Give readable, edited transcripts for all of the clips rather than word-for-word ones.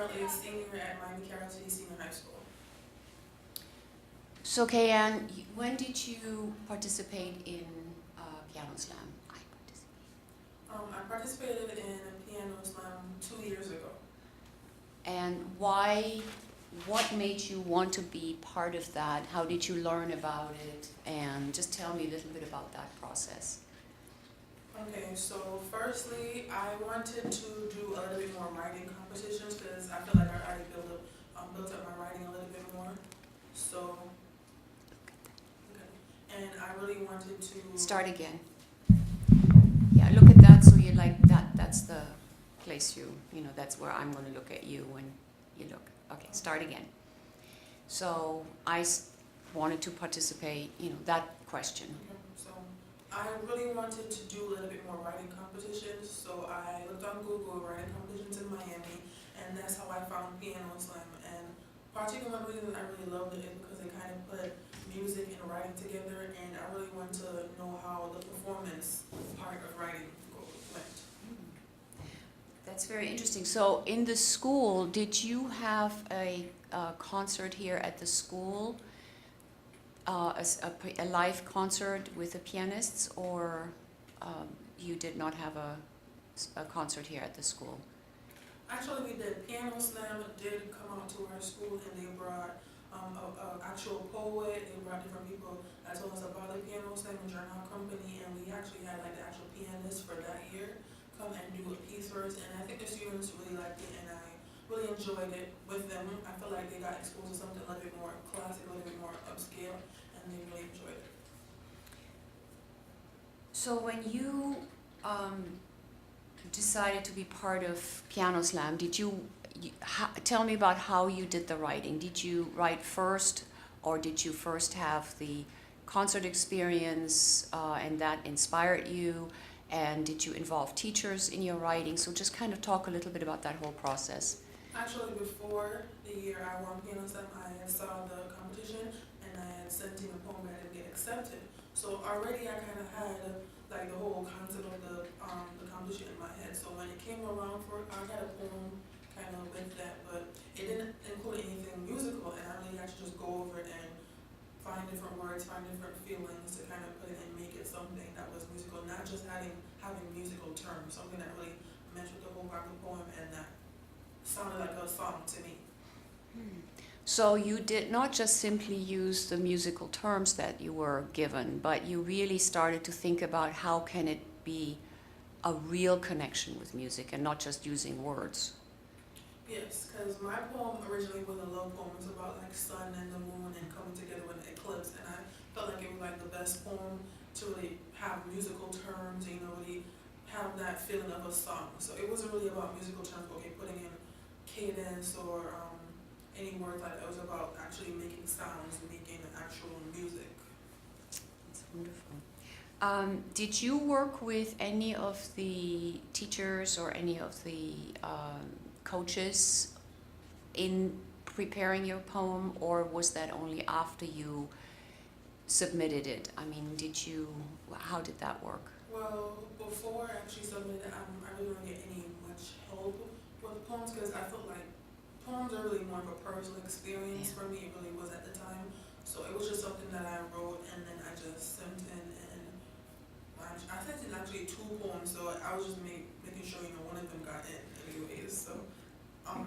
currently a senior at Miami Carroll City Senior High School. So, Kayan, when did you participate in PianoSlam? I participated in PianoSlam 2 years ago. And why? What made you want to be part of that? How did you learn about it? And just tell me a little bit about that process. Okay, so firstly, I wanted to do a little bit more writing competitions because I feel like I already built up my writing a little bit more. So, okay. And I really wanted to Start again. Yeah, look at that. So you like that. That's the place that's where I'm going to look at you when you look. Okay, start again. So wanted to participate, that question. So I really wanted to do a little bit more writing competitions. So I looked on Google writing competitions in Miami, and that's how I found PianoSlam. And particularly one reason I really loved it is because they kind of put music and writing together, and I really wanted to know how the performance part of writing went. That's very interesting. So in the school, did you have a concert here at the school, a live concert with the pianists, or you did not have a concert here at the school? Actually, we did. PianoSlam did come out to our school, and they brought an actual poet. They brought different people that told us about the PianoSlam and journal company, and we actually had like the actual pianist for that year come and do a piece for us. And I think the students really liked it, and I really enjoyed it with them. I feel like they got exposed to something a little bit more classic, a little bit more upscale, and they really enjoyed it. So when you decided to be part of PianoSlam, tell me about how you did the writing? Did you write first, or did you first have the concert experience and that inspired you? And did you involve teachers in your writing? So just kind of talk a little bit about that whole process. Actually, before the year I won PianoSlam, I had saw the competition, and I had sent in a poem that didn't get accepted. So already I kind of had like the whole concept of the competition in my head. So when it came around I had a poem kind of with that, but it didn't include anything musical, and I really had to just go over it and find different words, find different feelings to kind of put it and make it something that was musical, not just having musical terms, something that really matched with the whole part of the poem and that sounded like a song to me. So you did not just simply use the musical terms that you were given, but you really started to think about how can it be a real connection with music and not just using words. Yes, because my poem originally was a love poem. It's about like sun and the moon and coming together with an eclipse, and I felt like it was like the best poem to really have musical terms, really have that feeling of a song. So it wasn't really about musical terms, putting in cadence or any words like that. It was about actually making sounds, making actual music. That's wonderful. Did you work with any of the teachers or any of the coaches in preparing your poem, or was that only after you submitted it? I mean, how did that work? Well, before I actually submitted, I really didn't get any much help with poems because I felt like poems are really more of a personal experience for me. It really was at the time. So it was just something that I wrote, and then I just sent in, and I sent in actually 2 poems, so I was just making sure, one of them got in anyways. So, yeah.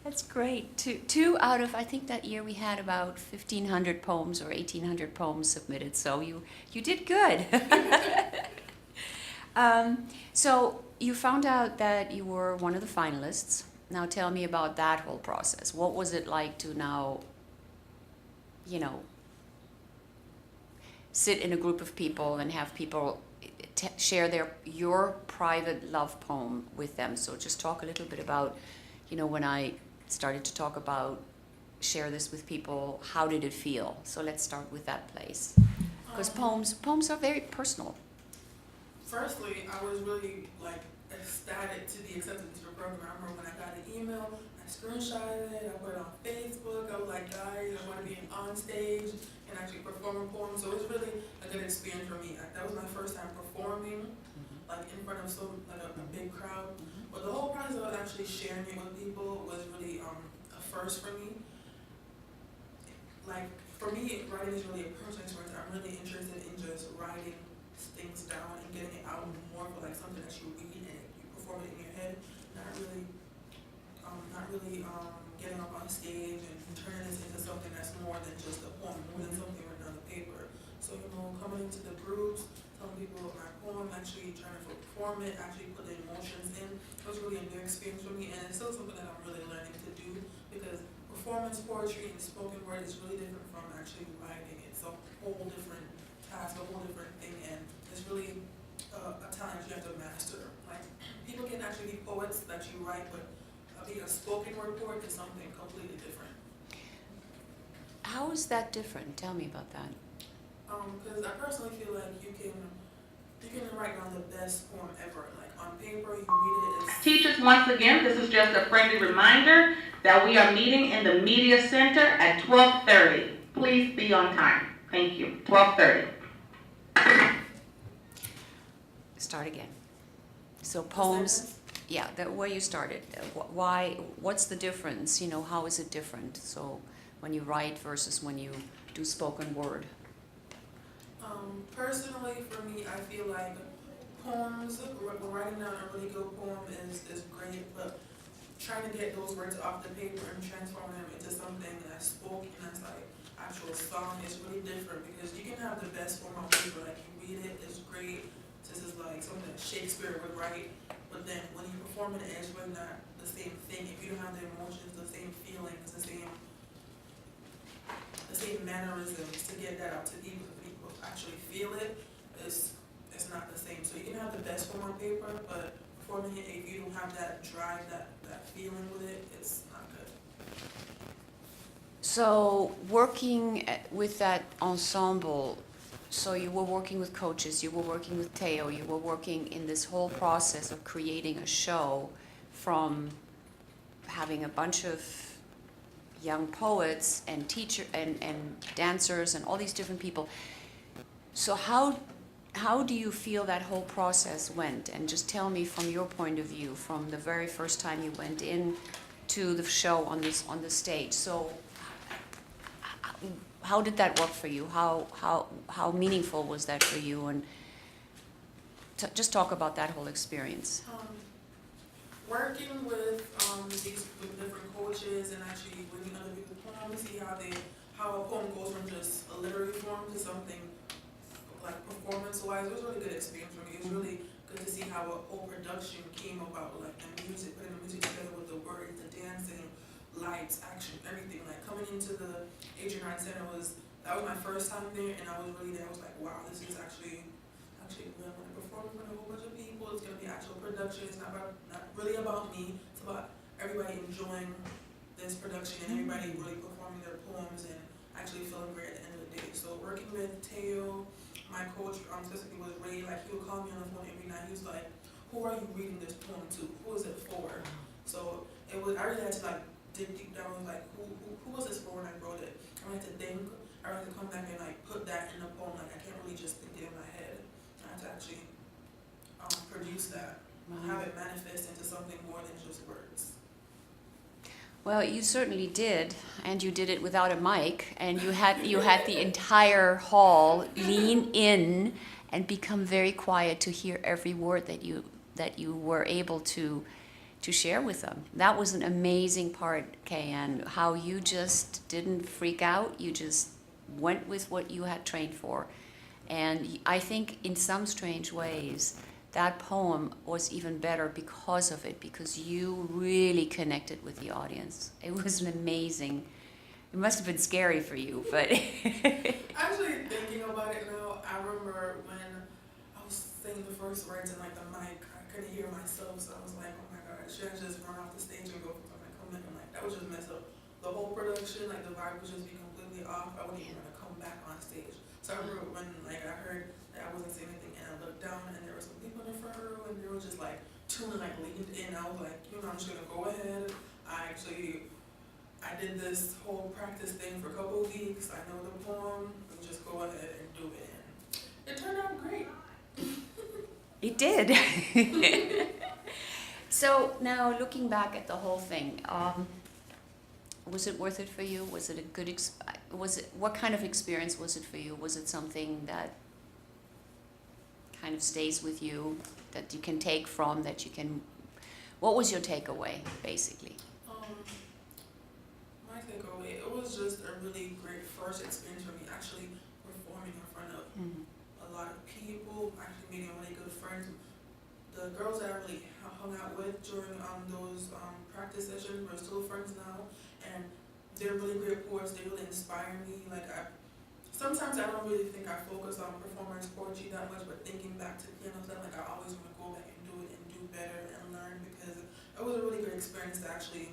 That's great. Two out of, I think that year we had about 1,500 poems or 1,800 poems submitted, so you did good. So you found out that you were one of the finalists. Now tell me about that whole process. What was it like to now, sit in a group of people and have people share your private love poem with them? So just talk a little bit about, when I started to talk about share this with people, how did it feel? So let's start with that place, because poems are very personal. Firstly, I was really ecstatic to be accepted into the program. I remember when I got the email, I screenshotted it, I put it on Facebook. I was like, guys, I want to be on stage and actually perform a poem. So it was really a good experience for me. That was my first time performing, in front of a big crowd. But the whole process of actually sharing it with people was really a first for me. Like, for me, writing is really a personal experience. I'm really interested in just writing things down and getting it out more for like something that you read and you perform it in your head. Not really getting up on stage and turning this into something that's more than just a poem, more than something written on the paper. So, coming into the groups, telling people my poem, actually trying to perform it, actually put the emotions in, it was really a new experience for me, and it's still something that I'm really learning to do, because performance poetry and spoken word is really different from actually writing. It's a whole different task, a whole different thing, and it's really a talent you have to master. Like, people can actually be poets that you write, but being a spoken word poet is something completely different. How is that different? Tell me about that. Because I personally feel like you can write down the best poem ever. Like, on paper, you read it. Teachers, once again, this is just a friendly reminder that we are meeting in the Media Center at 12:30. Please be on time. Thank you. 12:30. Start again. So poems, yeah, where you started. Why? What's the difference? How is it different? So when you write versus when you do spoken word. Personally, for me, I feel like poems, writing down a really good poem is great, but trying to get those words off the paper and transforming them into something that's spoken, that's like actual song, is really different, because you can have the best poem on paper, like you read it, it's great, this is like something that Shakespeare would write, but then when you perform it, it's really not the same thing. If you don't have the emotions, the same feelings, the same mannerisms to get that out to people, if people actually feel it, it's not the same. So you can have the best poem on paper, but performing it, if you don't have that drive, that feeling with it, it's not good. So working with that ensemble, so you were working with coaches, you were working with Theo, you were working in this whole process of creating a show, from having a bunch of young poets and and dancers and all these different people. So how do you feel that whole process went? And just tell me from your point of view, from the very first time you went in to the show on the stage. So how did that work for you? How meaningful was that for you? And just talk about that whole experience. Working with with different coaches and actually reading other people's poems, see how a poem goes from just a literary form to something like performance-wise. It was a really good experience for me. It was really good to see how a whole production came about, like the music, putting the music together with the words, the dancing, lights, action, everything. Like, coming into the Adrian Center that was my first time there, and I was really there. I was like, wow, this is actually real. When I perform in front of a whole bunch of people, it's gonna be actual production. It's not really about me. It's about everybody enjoying this production and everybody really performing their poems and actually feeling great at the end of the day. So working with Teo, my coach, specifically, was really like, he would call me on the phone every night. He was like, who are you reading this poem to? Who is it for? So I really had to like dig deep down. I was like, who was this for when I wrote it? I had to think. I had to come back and like put that in the poem. Like, I can't really just think it in my head. I have to actually produce that, have it manifest into something more than just words. Well, you certainly did, and you did it without a mic, and you had the entire hall lean in and become very quiet to hear every word that you were able to share with them. That was an amazing part, Kayan, how you just didn't freak out. You just went with what you had trained for. And I think in some strange ways, that poem was even better because of it, because you really connected with the audience. It was an amazing, it must have been scary for you, but... Actually, thinking about it now, I remember when I was saying the first words in like the mic, I couldn't hear myself, so I was like, oh my God, should I just run off the stage and go for something? Come in, and like, that would just mess up the whole production, like the vibe would just be completely off. I wouldn't even want to come back on stage. So I remember when like I heard that I wasn't saying anything, and I looked down and there were some people in the front row, and they were just like tuning, like leaned in. I was like, I'm just gonna go ahead. I did this whole practice thing for a couple of weeks. I know the poem. Let me just go ahead and do it. And it turned out great. It did. So now looking back at the whole thing, was it worth it for you? Was it a good, what kind of experience was it for you? Was it something that kind of stays with you, that you can take from, what was your takeaway, basically? My takeaway, it was just a really great first experience for me, actually performing in front of a lot of people, actually meeting really good friends. The girls that I really hung out with during those practice sessions, we're still friends now, and they're really great poets. They really inspire me. Sometimes I don't really think I focus on performance poetry that much, but thinking back to PianoSlam, I always want to go back and do it and do better and learn, because it was a really good experience to actually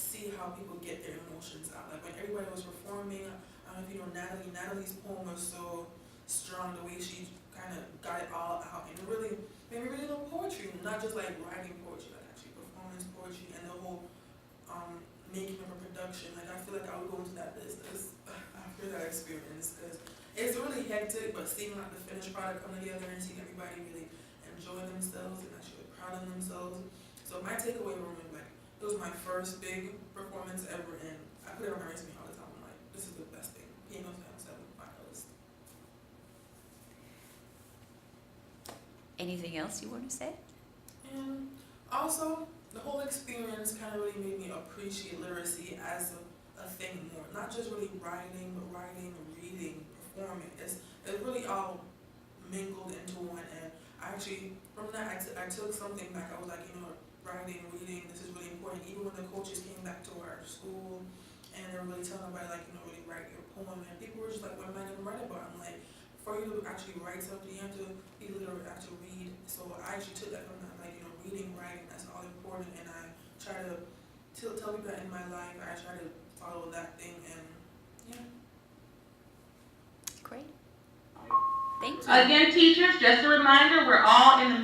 see how people get their emotions out. Like when everybody was performing, I don't know if you know Natalie's poem was so strong, the way she kind of got it all out, and it really made me really love poetry, not just like writing poetry, like actually performance poetry and the whole making of a production. Like I feel like I would go into that business after that experience, because it's really hectic, but seeing like the finished product come together and seeing everybody really enjoy themselves and actually proud of themselves. So my takeaway from it, like, it was my first big performance ever, and I put it on my resume all the time. I'm like, this is the best thing. PianoSlam 7 finalist. Anything else you want to say? And also, the whole experience kind of really made me appreciate literacy as a thing more. Not just really writing, but writing, reading, performing. It's really all mingled into one. And I actually, from that, I took something back. I was like, writing, reading, this is really important. Even when the coaches came back to our school and they were really telling everybody, like, really write your poem. And people were just like, what am I going to write about? I'm like, for you to actually write something, you have to be literate, actually read. So I actually took that from that, like, reading, writing, that's all important. And I try to tell people that in my life, I try to follow that thing, and yeah. Great. Thank you. Again, teachers, just a reminder, we're all in the